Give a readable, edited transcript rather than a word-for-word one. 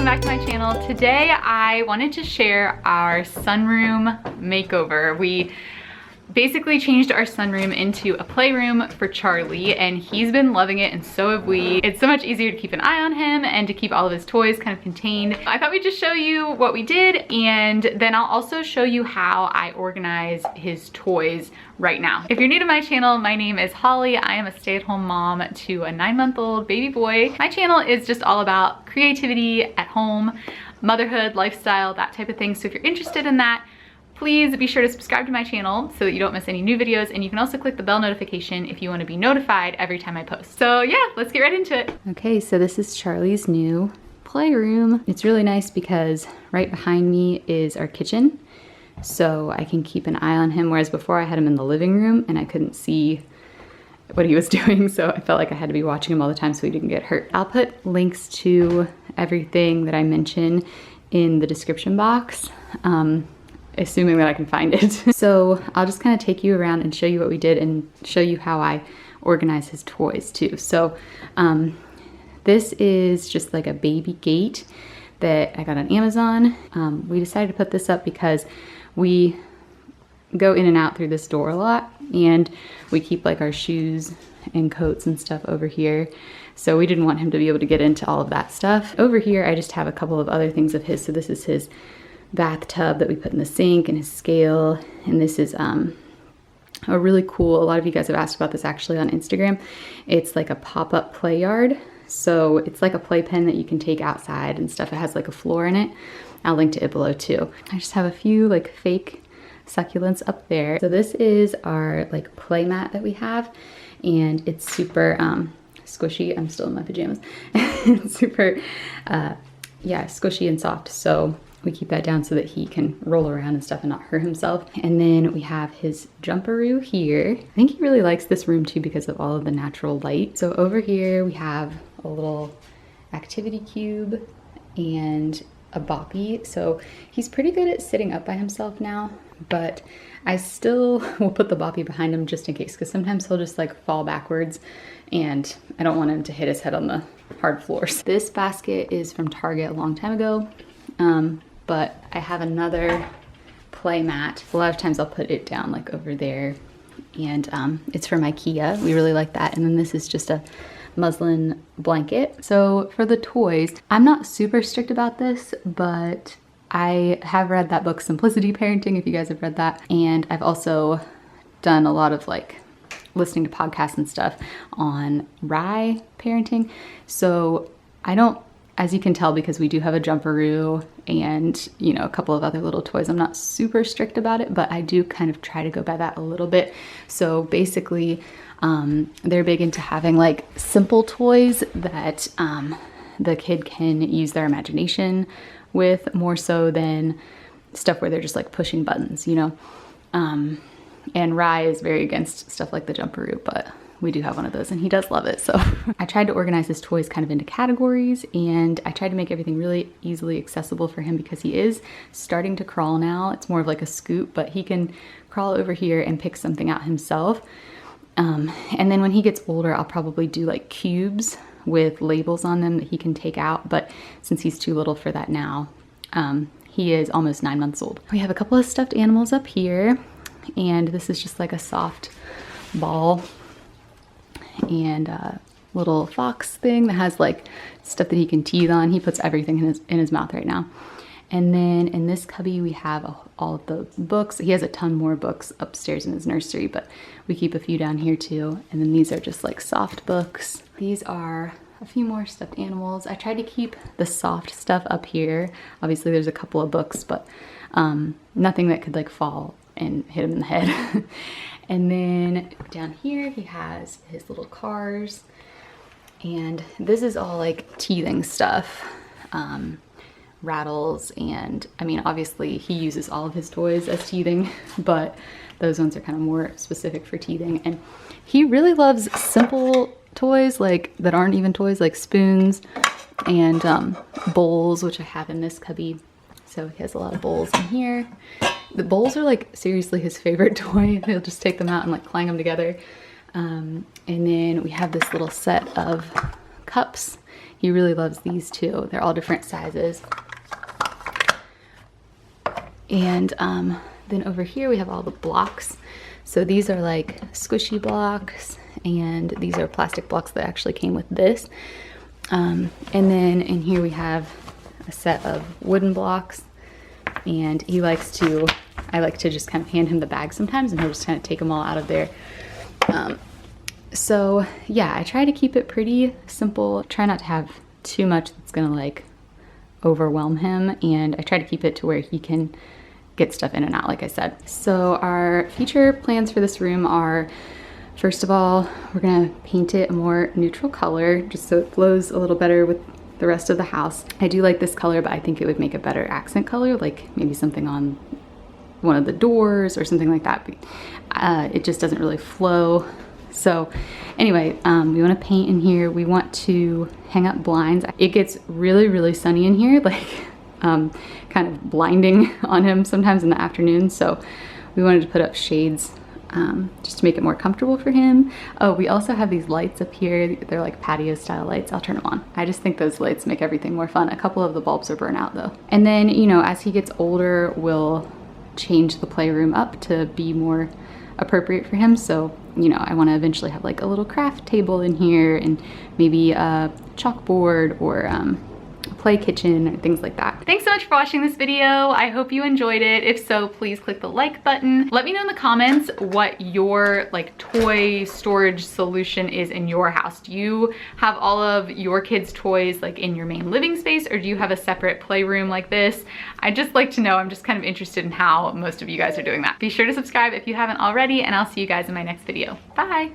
welcome back to my channel. Today I wanted to share our sunroom makeover. We basically changed our sunroom into a playroom for Charlie, and he's been loving it, and so have we. It's so much easier to keep an eye on him and to keep all of his toys kind of contained. I thought we'd just show you what we did, and then I'll also show you how I organize his toys right now. If you're new to my channel, my name is Holly. I am a stay-at-home mom to a 9-month-old baby boy. My channel is just all about creativity at home, motherhood, lifestyle, that type of thing. So if you're interested in that, please be sure to subscribe to my channel so that you don't miss any new videos, and you can also click the bell notification if you want to be notified every time I post. So yeah, let's get right into it. Okay, so this is Charlie's new playroom. It's really nice because right behind me is our kitchen, so I can keep an eye on him, whereas before I had him in the living room and I couldn't see what he was doing, so I felt like I had to be watching him all the time so he didn't get hurt. I'll put links to everything that I mention in the description box. Assuming that I can find it. So I'll just kind of take you around and show you what we did and show you how I organize his toys too. So this is just like a baby gate that I got on Amazon. We decided to put this up because we go in and out through this door a lot, and we keep like our shoes and coats and stuff over here. So we didn't want him to be able to get into all of that stuff. Over here, I just have a couple of other things of his. So this is his bathtub that we put in the sink, and his scale, and this is a really cool, a lot of you guys have asked about this actually on Instagram. It's like a pop-up play yard, so it's like a playpen that you can take outside and stuff. It has like a floor in it. I'll link to it below too. I just have a few like fake succulents up there. So this is our like play mat that we have, and it's super squishy. I'm still in my pajamas. It's super yeah, squishy and soft, so we keep that down so that he can roll around and stuff and not hurt himself. And then we have his jumperoo here. I think he really likes this room too because of all of the natural light. So over here we have a little activity cube and a boppy. So he's pretty good at sitting up by himself now, but I still will put the boppy behind him just in case, because sometimes he'll just like fall backwards and I don't want him to hit his head on the hard floors. This basket is from Target a long time ago. But I have another play mat. A lot of times I'll put it down like over there, and it's from IKEA. We really like that. And then this is just a muslin blanket. So for the toys, I'm not super strict about this, but I have read that book, Simplicity Parenting, if you guys have read that. And I've also done a lot of like listening to podcasts and stuff on rye parenting. So I don't, as you can tell, because we do have a jumperoo and, you know, a couple of other little toys, I'm not super strict about it, but I do kind of try to go by that a little bit. So basically, they're big into having like simple toys that the kid can use their imagination with, more so than stuff where they're just like pushing buttons, you know? And Rye is very against stuff like the jumperoo, but we do have one of those and he does love it. So I tried to organize his toys kind of into categories, and I tried to make everything really easily accessible for him because he is starting to crawl now. It's more of like a scoop, but he can crawl over here and pick something out himself. And then when he gets older, I'll probably do like cubes with labels on them that he can take out. But since he's too little for that now, he is almost 9 months old. We have a couple of stuffed animals up here, and this is just like a soft ball and a little fox thing that has like stuff that he can teeth on. He puts everything in his mouth right now. And then in this cubby we have all of the books. He has a ton more books upstairs in his nursery, but we keep a few down here too. And then these are just like soft books. These are a few more stuffed animals. I tried to keep the soft stuff up here. Obviously there's a couple of books, but nothing that could like fall and hit him in the head. And then down here he has his little cars, and this is all like teething stuff, rattles, and I mean obviously he uses all of his toys as teething, but those ones are kind of more specific for teething. And he really loves simple toys like that aren't even toys, like spoons and bowls, which I have in this cubby. So he has a lot of bowls in here. The bowls are like seriously his favorite toy. He'll just take them out and like clang them together. And then we have this little set of cups. He really loves these too. They're all different sizes. And then over here we have all the blocks. So these are like squishy blocks, and these are plastic blocks that actually came with this. And then in here we have a set of wooden blocks, and he likes to, I like to just kind of hand him the bag sometimes, and he'll just kind of take them all out of there. So yeah, I try to keep it pretty simple. Try not to have too much that's gonna like overwhelm him, and I try to keep it to where he can get stuff in and out, like I said. So our future plans for this room are, first of all, we're gonna paint it a more neutral color just so it flows a little better with the rest of the house. I do like this color, but I think it would make a better accent color, like maybe something on one of the doors or something like that. But, it just doesn't really flow. So anyway, we want to paint in here. We want to hang up blinds. It gets really, really sunny in here, like kind of blinding on him sometimes in the afternoon. So we wanted to put up shades just to make it more comfortable for him. Oh, we also have these lights up here. They're like patio style lights. I'll turn them on. I just think those lights make everything more fun. A couple of the bulbs are burnt out though. And then, you know, as he gets older, we'll change the playroom up to be more appropriate for him. So, you know, I want to eventually have like a little craft table in here, and maybe a chalkboard or a play kitchen or things like that. Thanks so much for watching this video. I hope you enjoyed it. If so, please click the like button. Let me know in the comments what your like toy storage solution is in your house. Do you have all of your kids' toys like in your main living space, or do you have a separate playroom like this? I'd just like to know. I'm just kind of interested in how most of you guys are doing that. Be sure to subscribe if you haven't already, and I'll see you guys in my next video. Bye.